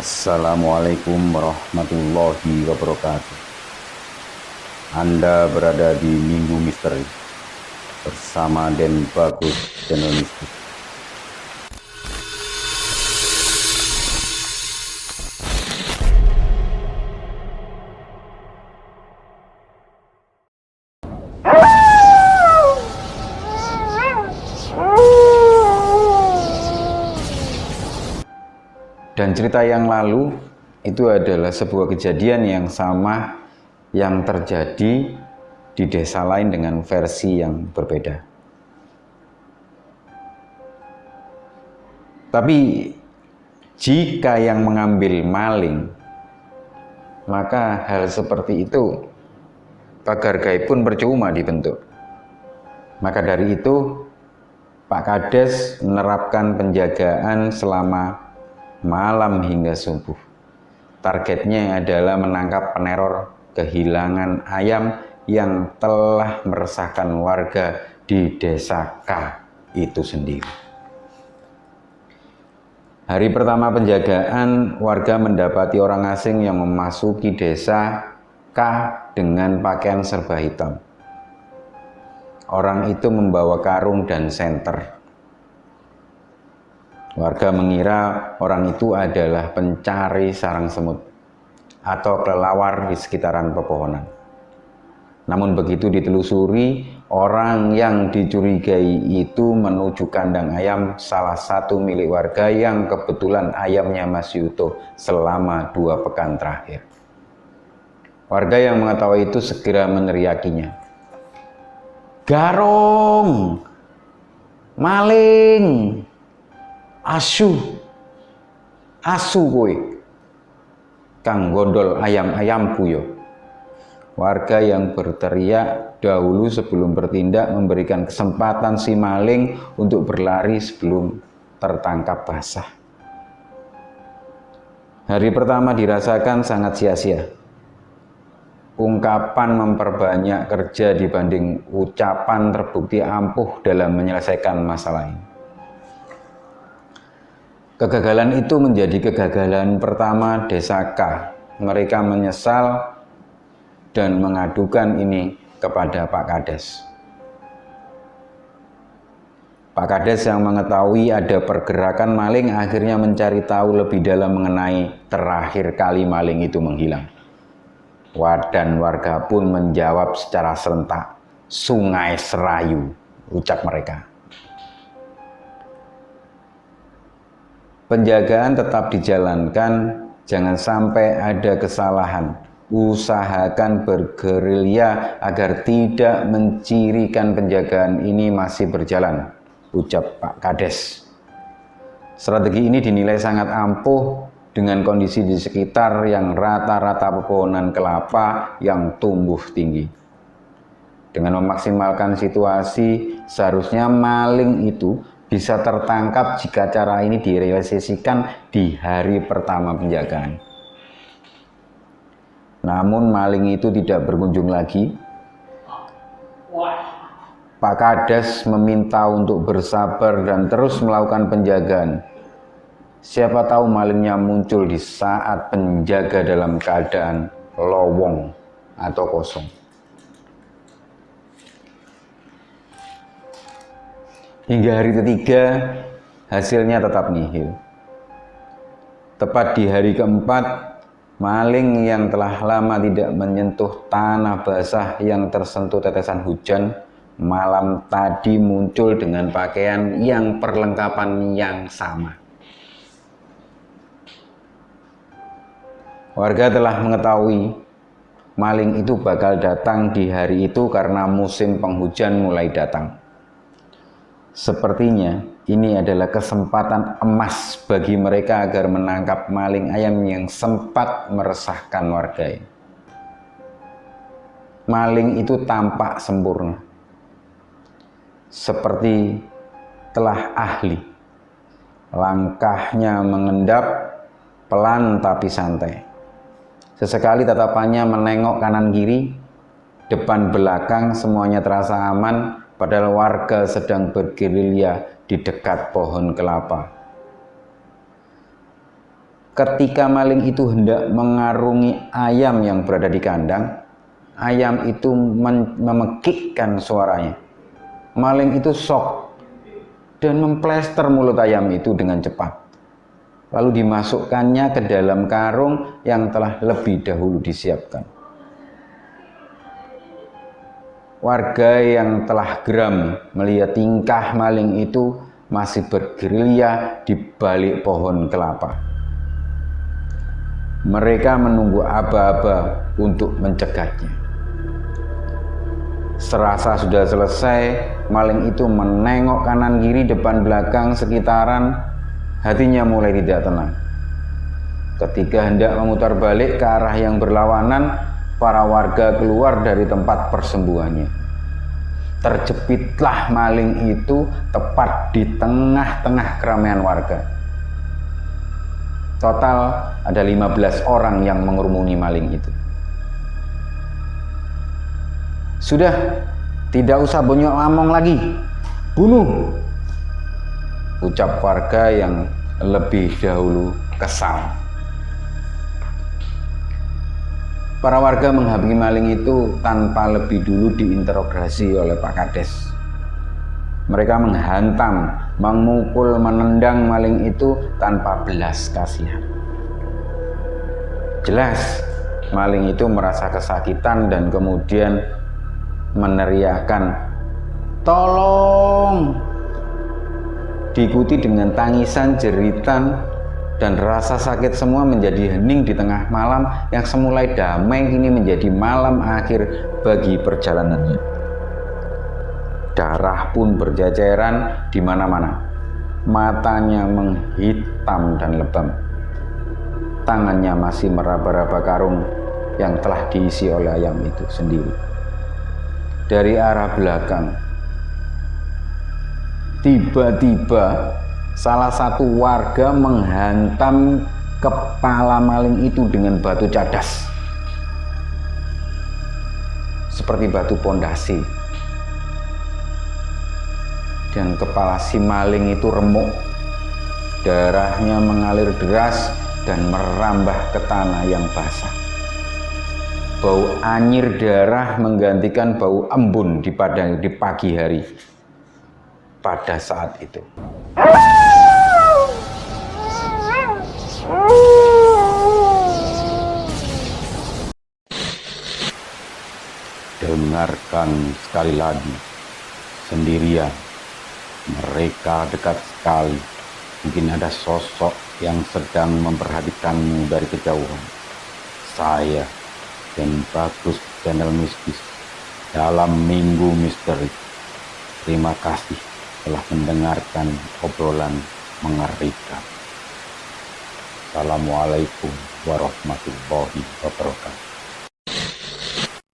Assalamualaikum warahmatullahi wabarakatuh. Anda berada di Minggu Misteri bersama Den Bagus Channel Mistis. Dan cerita yang lalu itu adalah sebuah kejadian yang sama yang terjadi di desa lain dengan versi yang berbeda. Tapi jika yang mengambil maling, maka hal seperti itu pagar gaib pun percuma dibentuk. Maka dari itu Pak Kades menerapkan penjagaan selama malam hingga subuh. Targetnya adalah menangkap peneror kehilangan ayam yang telah meresahkan warga di desa K itu sendiri. Hari pertama penjagaan, warga mendapati orang asing yang memasuki desa K dengan pakaian serba hitam. Orang itu membawa karung dan senter. Warga mengira orang itu adalah pencari sarang semut atau kelelawar di sekitaran pepohonan. Namun begitu ditelusuri, orang yang dicurigai itu menuju kandang ayam salah satu milik warga yang kebetulan ayamnya masih utuh selama 2 pekan terakhir. Warga yang mengetahui itu segera meneriakinya. "Garong! Maling! Asu kowe kang gondol ayam-ayamku yo." Warga yang berteriak dahulu sebelum bertindak memberikan kesempatan si maling untuk berlari sebelum tertangkap basah. Hari pertama dirasakan sangat sia-sia. Ungkapan memperbanyak kerja dibanding ucapan terbukti ampuh dalam menyelesaikan masalah ini. Kegagalan itu menjadi kegagalan pertama desa K. Mereka menyesal dan mengadukan ini kepada Pak Kades. Pak Kades yang mengetahui ada pergerakan maling akhirnya mencari tahu lebih dalam mengenai terakhir kali maling itu menghilang. Dan warga pun menjawab secara serentak, "Sungai Serayu," ucap mereka. Penjagaan tetap dijalankan, jangan sampai ada kesalahan. Usahakan bergerilya agar tidak mencirikan penjagaan ini masih berjalan, ucap Pak Kades. Strategi ini dinilai sangat ampuh dengan kondisi di sekitar yang rata-rata pepohonan kelapa yang tumbuh tinggi. Dengan memaksimalkan situasi, seharusnya maling itu bisa tertangkap jika cara ini direalisasikan di hari pertama penjagaan. Namun maling itu tidak berkunjung lagi. Pak Kades meminta untuk bersabar dan terus melakukan penjagaan. Siapa tahu malingnya muncul di saat penjaga dalam keadaan lowong atau kosong. Hingga hari ketiga, hasilnya tetap nihil. Tepat di hari keempat, maling yang telah lama tidak menyentuh tanah basah yang tersentuh tetesan hujan, malam tadi muncul dengan pakaian yang perlengkapan yang sama. Warga telah mengetahui maling itu bakal datang di hari itu karena musim penghujan mulai datang. Sepertinya ini adalah kesempatan emas bagi mereka agar menangkap maling ayam yang sempat meresahkan warga ini. Maling itu tampak sempurna, seperti telah ahli. Langkahnya mengendap, pelan tapi santai. Sesekali tatapannya menengok kanan kiri, depan belakang semuanya terasa aman, padahal warga sedang bergerilya di dekat pohon kelapa. Ketika maling itu hendak mengarungi ayam yang berada di kandang, ayam itu memekikkan suaranya. Maling itu shock dan memplester mulut ayam itu dengan cepat. Lalu dimasukkannya ke dalam karung yang telah lebih dahulu disiapkan. Warga yang telah geram melihat tingkah maling itu masih bergerilya di balik pohon kelapa. Mereka menunggu aba-aba untuk mencegatnya. Serasa sudah selesai, maling itu menengok kanan kiri depan belakang sekitaran, hatinya mulai tidak tenang. Ketika hendak memutar balik ke arah yang berlawanan, para warga keluar dari tempat persembunyiannya. Terjepitlah maling itu tepat di tengah-tengah keramaian warga. Total ada 15 orang yang mengerumuni maling itu. Sudah, tidak usah bonyok ngomong lagi. Bunuh! Ucap warga yang lebih dahulu kesal. Para warga menghampiri maling itu tanpa lebih dulu diinterogasi oleh Pak Kades. Mereka menghantam, memukul, menendang maling itu tanpa belas kasihan. Jelas, maling itu merasa kesakitan dan kemudian meneriakkan, "Tolong!" Diikuti dengan tangisan, jeritan, dan rasa sakit semua menjadi hening di tengah malam yang semula damai kini menjadi malam akhir bagi perjalanannya. Darah pun berjeceran di mana-mana. Matanya menghitam dan lebam. Tangannya masih meraba-raba karung yang telah diisi oleh ayam itu sendiri. Dari arah belakang, tiba-tiba salah satu warga menghantam kepala maling itu dengan batu cadas, seperti batu pondasi. Dan kepala si maling itu remuk, darahnya mengalir deras dan merambah ke tanah yang basah. Bau anyir darah menggantikan bau embun di pagi hari pada saat itu. Dengarkan sekali lagi, sendirian, mereka dekat sekali. Mungkin ada sosok yang sedang memperhatikanmu dari kejauhan. Saya dan Bagus Channel Mistis dalam Minggu Misteri. Terima kasih telah mendengarkan obrolan mengerikan. Assalamualaikum warahmatullahi wabarakatuh.